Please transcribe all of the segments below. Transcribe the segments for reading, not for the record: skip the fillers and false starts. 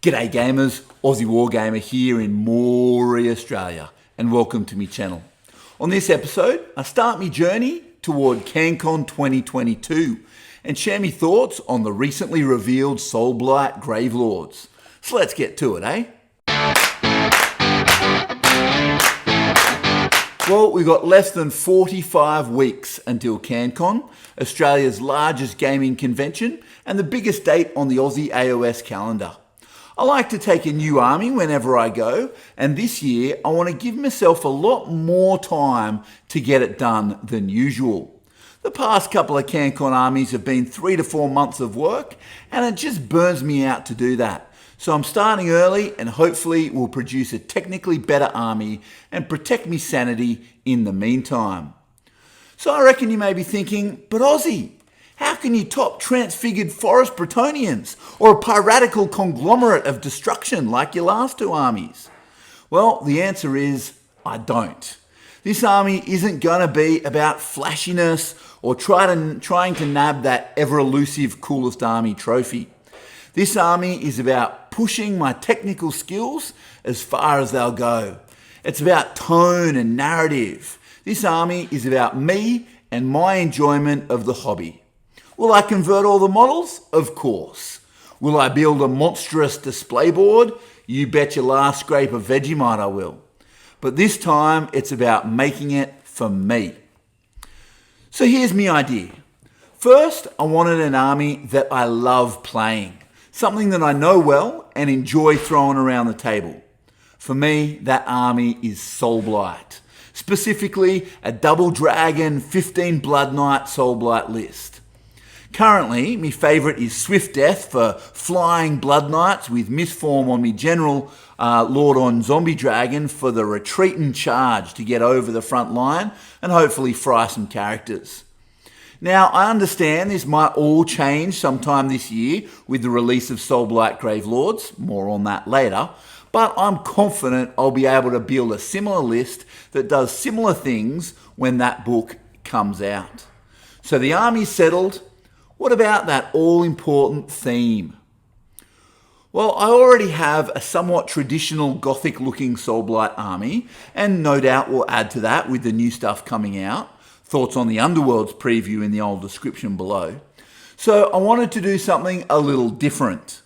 G'day gamers, Aussie Wargamer here in Moree, Australia, and welcome to my channel. On this episode, I start my journey toward CanCon 2022 and share my thoughts on the recently revealed Soulblight Gravelords. So let's get to it, eh? Well, we've got less than 45 weeks until CanCon, Australia's largest gaming convention and the biggest date on the Aussie AOS calendar. I like to take a new army whenever I go, and this year I want to give myself a lot more time to get it done than usual. The past couple of CanCon armies have been 3 to 4 months of work, and it just burns me out to do that. So I'm starting early and hopefully will produce a technically better army and protect me sanity in the meantime. So I reckon you may be thinking, but Aussie, how can you top transfigured forest Bretonians or a piratical conglomerate of destruction like your last two armies? Well, the answer is I don't. This army isn't going to be about flashiness or trying to nab that ever-elusive coolest army trophy. This army is about pushing my technical skills as far as they'll go. It's about tone and narrative. This army is about me and my enjoyment of the hobby. Will I convert all the models? Of course. Will I build a monstrous display board? You bet your last scrape of Vegemite I will. But this time it's about making it for me. So here's my idea. First, I wanted an army that I love playing. Something that I know well and enjoy throwing around the table. For me, that army is Soulblight. Specifically, a double dragon 15 Blood Knight Soulblight list. Currently, my favourite is Swift Death for flying Blood Knights with Misform on me General Lord on Zombie Dragon for the retreat and charge to get over the front line and hopefully fry some characters. Now, I understand this might all change sometime this year with the release of Soulblight Gravelords, more on that later, but I'm confident I'll be able to build a similar list that does similar things when that book comes out. So the army's settled. What about that all-important theme? Well, I already have a somewhat traditional Gothic-looking Soulblight army, and no doubt we'll add to that with the new stuff coming out. Thoughts on the Underworlds preview in the old description below. So I wanted to do something a little different.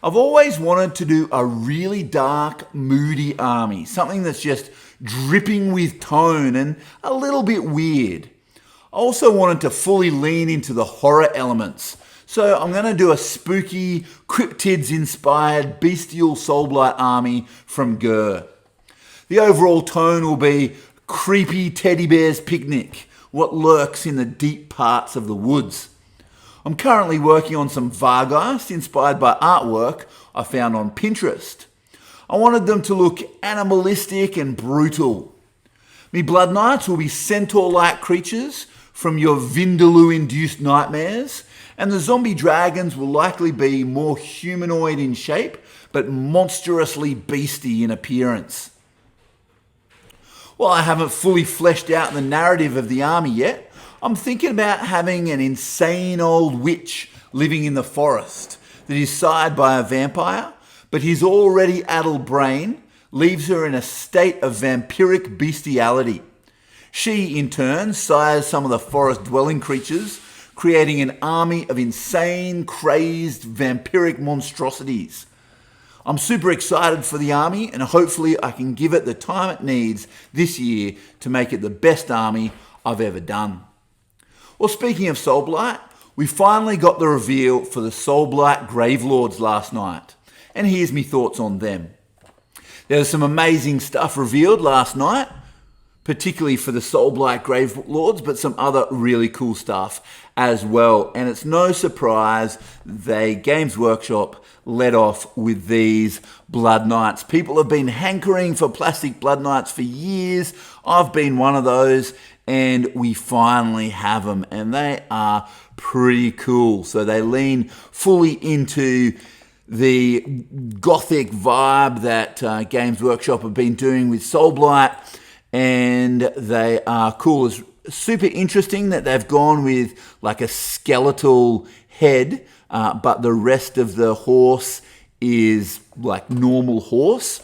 I've always wanted to do a really dark, moody army, something that's just dripping with tone and a little bit weird. I also wanted to fully lean into the horror elements. So I'm going to do a spooky, cryptids-inspired, bestial Soulblight army from Gur. The overall tone will be creepy teddy bear's picnic, what lurks in the deep parts of the woods. I'm currently working on some Vargeist inspired by artwork I found on Pinterest. I wanted them to look animalistic and brutal. Me Blood Knights will be centaur-like creatures from your Vindaloo-induced nightmares, and the zombie dragons will likely be more humanoid in shape, but monstrously beastie in appearance. While I haven't fully fleshed out the narrative of the army yet, I'm thinking about having an insane old witch living in the forest that is sired by a vampire, but his already addled brain leaves her in a state of vampiric bestiality. She, in turn, sires some of the forest-dwelling creatures, creating an army of insane, crazed, vampiric monstrosities. I'm super excited for the army, and hopefully I can give it the time it needs this year to make it the best army I've ever done. Well, speaking of Soulblight, we finally got the reveal for the Soulblight Gravelords last night, and here's my thoughts on them. There was some amazing stuff revealed last night, particularly for the Soulblight Gravelords, but some other really cool stuff as well. And it's no surprise Games Workshop led off with these Blood Knights. People have been hankering for plastic Blood Knights for years. I've been one of those, and we finally have them, and they are pretty cool. So they lean fully into the Gothic vibe that Games Workshop have been doing with Soulblight, and they are cool. It's super interesting that they've gone with like a skeletal head, but the rest of the horse is like normal horse.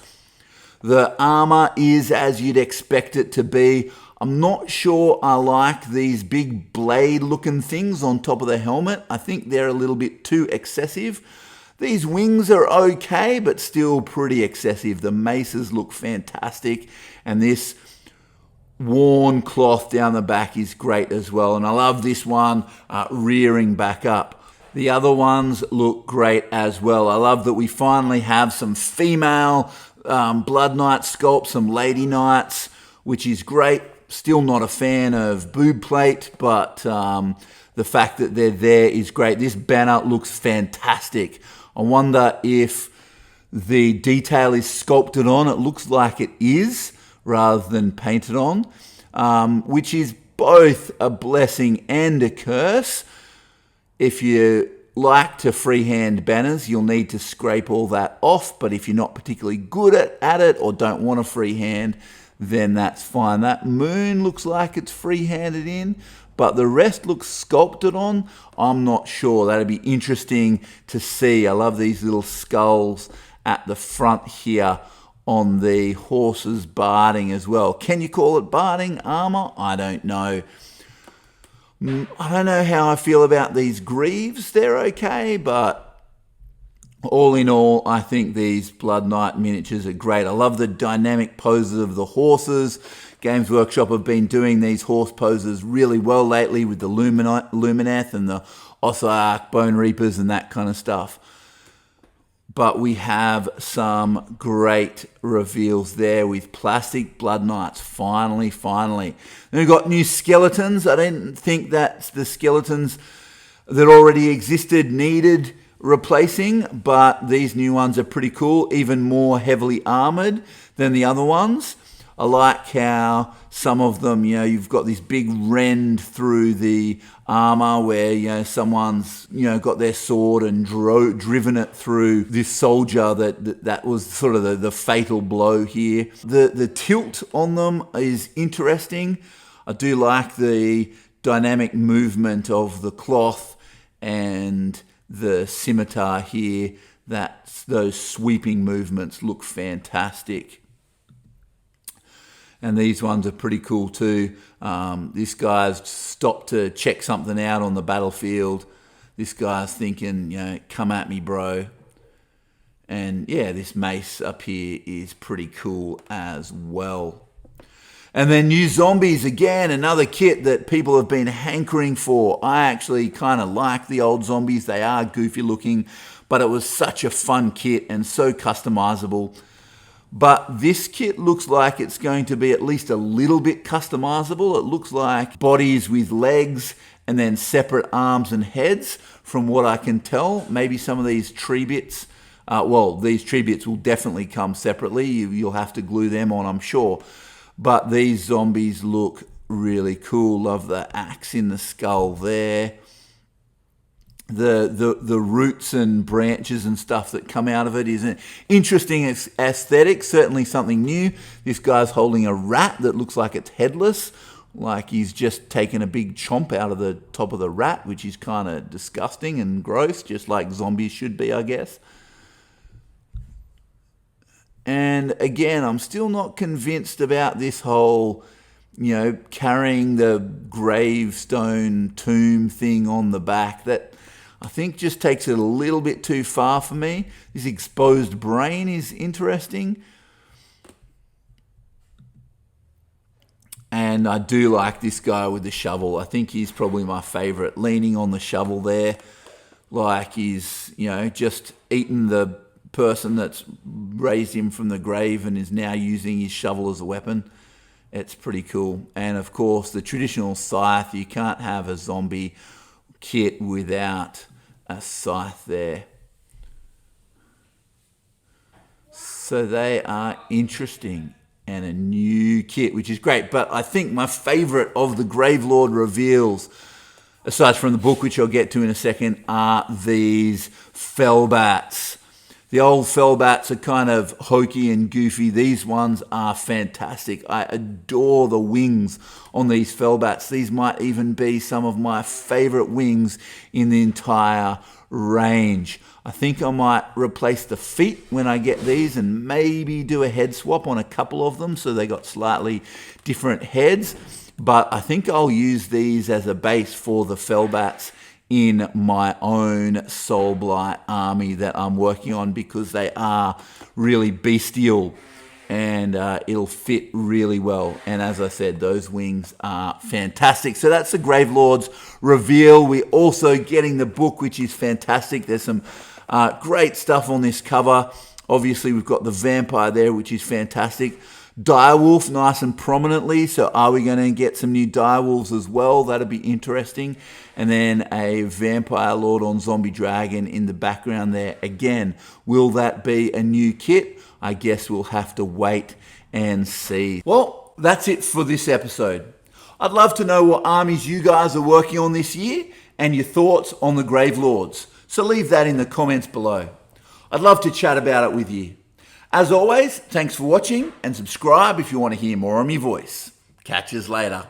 The armor is as you'd expect it to be. I'm not sure I like these big blade looking things on top of the helmet. I think they're a little bit too excessive. These wings are okay, but still pretty excessive. The maces look fantastic, and this worn cloth down the back is great as well. And I love this one rearing back up. The other ones look great as well. I love that we finally have some female Blood Knight sculpt, some Lady Knights, which is great. Still not a fan of boob plate, but the fact that they're there is great. This banner looks fantastic. I wonder if the detail is sculpted on. It looks like it is rather than painted on, which is both a blessing and a curse. If you like to freehand banners, you'll need to scrape all that off, but if you're not particularly good at it or don't want to freehand, then that's fine. That moon looks like it's freehanded in, but the rest looks sculpted on. I'm not sure. That'd be interesting to see. I love these little skulls at the front here on the horse's barding as well. Can you call it barding armor? I don't know. I don't know how I feel about these greaves. They're okay, but all in all, I think these Blood Knight miniatures are great. I love the dynamic poses of the horses. Games Workshop have been doing these horse poses really well lately with the Lumineth and the Ossiarch Bone Reapers and that kind of stuff. But we have some great reveals there with plastic Blood Knights. Finally. Then we've got new skeletons. I didn't think that the skeletons that already existed needed replacing, but these new ones are pretty cool, even more heavily armored than the other ones. I like how some of them, you've got this big rend through the armor where, someone's, got their sword and driven it through this soldier that was sort of the fatal blow here. The tilt on them is interesting. I do like the dynamic movement of the cloth and the scimitar here. Those sweeping movements look fantastic. And these ones are pretty cool too. This guy's stopped to check something out on the battlefield. This guy's thinking, come at me, bro. And yeah, this mace up here is pretty cool as well. And then new zombies, again, another kit that people have been hankering for. I actually kind of like the old zombies. They are goofy looking, but it was such a fun kit and so customizable. But this kit looks like it's going to be at least a little bit customizable. It looks like bodies with legs and then separate arms and heads, from what I can tell. Maybe some of these tree bits, these tree bits will definitely come separately. You'll have to glue them on, I'm sure. But these zombies look really cool. Love the axe in the skull there. The roots and branches and stuff that come out of it is an interesting aesthetic, certainly something new. This guy's holding a rat that looks like it's headless, like he's just taken a big chomp out of the top of the rat, which is kind of disgusting and gross, just like zombies should be, I guess. And again, I'm still not convinced about this whole, carrying the gravestone tomb thing on the back. That I think just takes it a little bit too far for me. This exposed brain is interesting. And I do like this guy with the shovel. I think he's probably my favorite, leaning on the shovel there, like he's, just eaten the person that's raised him from the grave and is now using his shovel as a weapon. It's pretty cool. And of course, the traditional scythe. You can't have a zombie kit without a scythe there. So they are interesting, and a new kit, which is great. But I think my favorite of the Gravelord reveals, aside from the book, which I'll get to in a second, are these Fellbats. The old Fellbats are kind of hokey and goofy. These ones are fantastic. I adore the wings on these Fellbats. These might even be some of my favorite wings in the entire range. I think I might replace the feet when I get these and maybe do a head swap on a couple of them so they got slightly different heads. But I think I'll use these as a base for the Fellbats in my own Soulblight army that I'm working on, because they are really bestial and it'll fit really well. And as I said, those wings are fantastic. So that's the Gravelords reveal. We're also getting the book, which is fantastic. There's some great stuff on this cover. Obviously, we've got the vampire there, which is fantastic. Direwolf nice and prominently, so are we going to get some new direwolves as well? That'll be interesting. And then a vampire lord on zombie dragon in the background there. Again, will that be a new kit? I guess we'll have to wait and see. Well, that's it for this episode. I'd love to know what armies you guys are working on this year and your thoughts on the Gravelords. So leave that in the comments below. I'd love to chat about it with you. As always, thanks for watching, and subscribe if you want to hear more of my voice. Catch us later.